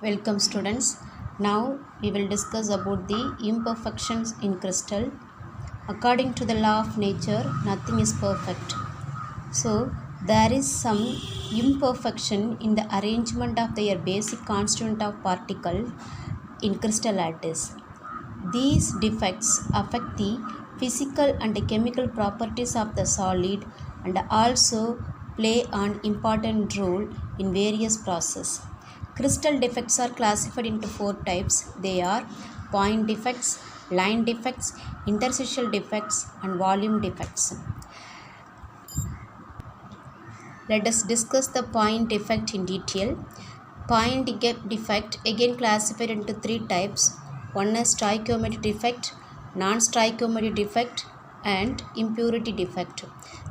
Welcome students. Now we will discuss about the imperfections in crystal. According to the law of nature, nothing is perfect. So there is some imperfection in the arrangement of their basic constituent of particle in crystal lattice. These defects affect the physical and chemical properties of the solid and also play an important role in various processes. Crystal defects are classified into four types. They are point defects, line defects, interstitial defects, and volume defects. Let us discuss the point defect in detail. Point defect again classified into three types. One is stoichiometry defect, non-stoichiometry defect, and impurity defect.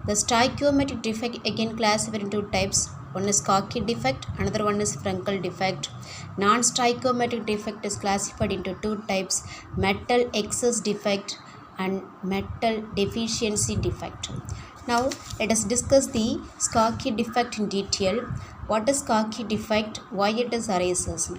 The stoichiometry defect again classified into two types. One is Schottky defect, another one is Frenkel defect. Non-stoichiometric defect is classified into two types, metal excess defect and metal deficiency defect. Now let us discuss the Schottky defect in detail. What is Schottky defect? Why it is arises?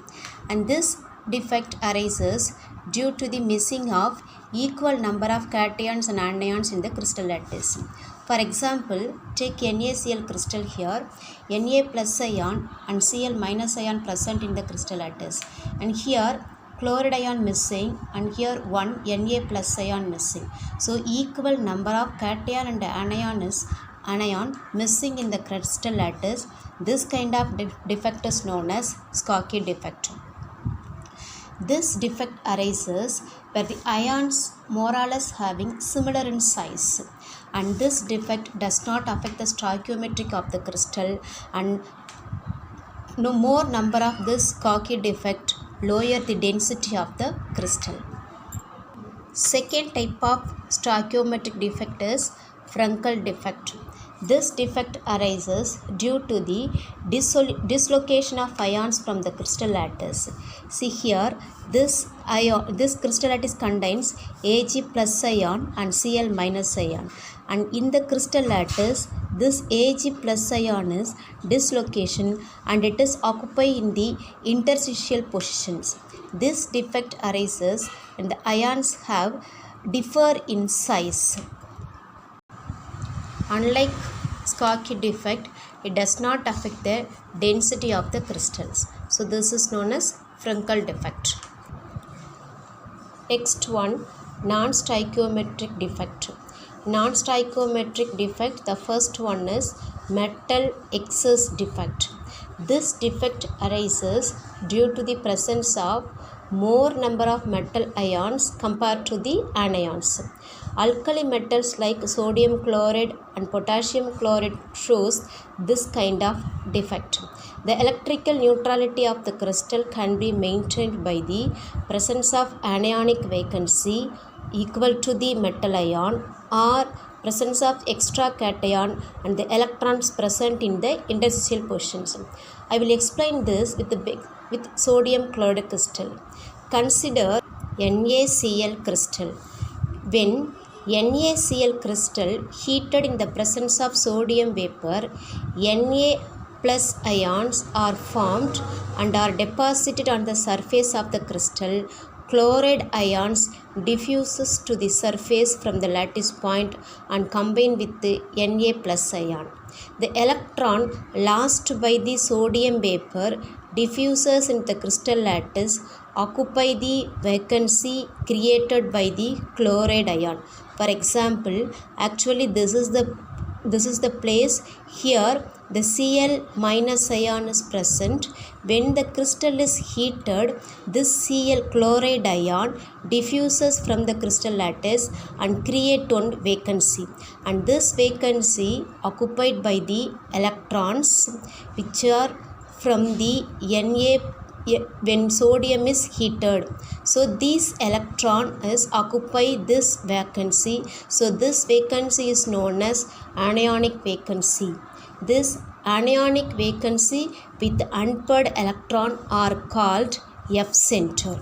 And this defect arises due to the missing of equal number of cations and anions in the crystal lattice. For example, take NaCl crystal here, Na plus ion and Cl minus ion present in the crystal lattice, and here chloride ion missing and here one Na plus ion missing. So equal number of cation and anion missing in the crystal lattice. This kind of defect is known as Schottky defect. This defect arises where the ions more or less having similar in size, and this defect does not affect the stoichiometry of the crystal, and no more number of this Schottky defect lower the density of the crystal. Second type of stoichiometric defect is Frenkel defect. This defect arises due to the dislocation of ions from the crystal lattice. See here, this crystal lattice contains Ag plus ion and Cl minus ion, and in the crystal lattice this Ag plus ion is dislocation and it is occupied in the interstitial positions. This defect arises when the ions differ in size. Unlike Schottky defect, it does not affect the density of the crystals. So this is known as Frenkel defect. Next one, non-stoichiometric defect. Non-stoichiometric defect, the first one is metal excess defect. This defect arises due to the presence of more number of metal ions compared to the anions. Alkali metals like sodium chloride and potassium chloride shows this kind of defect. The electrical neutrality of the crystal can be maintained by the presence of anionic vacancy equal to the metal ion or presence of extra cation and the electrons present in the interstitial positions. I will explain this with sodium chloride crystal. Consider NaCl crystal. When NaCl crystal heated in the presence of sodium vapor, Na plus ions are formed and are deposited on the surface of the crystal. Chloride ions diffuses to the surface from the lattice point and combine with the Na plus ion. The electron lost by the sodium vapor diffuses in the crystal lattice occupy the vacancy created by the chloride ion. For example, actually this is the place here the Cl minus ion is present. When the crystal is heated, this Cl chloride ion diffuses from the crystal lattice and create one vacancy, and this vacancy occupied by the electrons which are from the Na when sodium is heated. So this electron is occupy this vacancy. So this vacancy is known as anionic vacancy. This anionic vacancy with unpaired electron are called F center.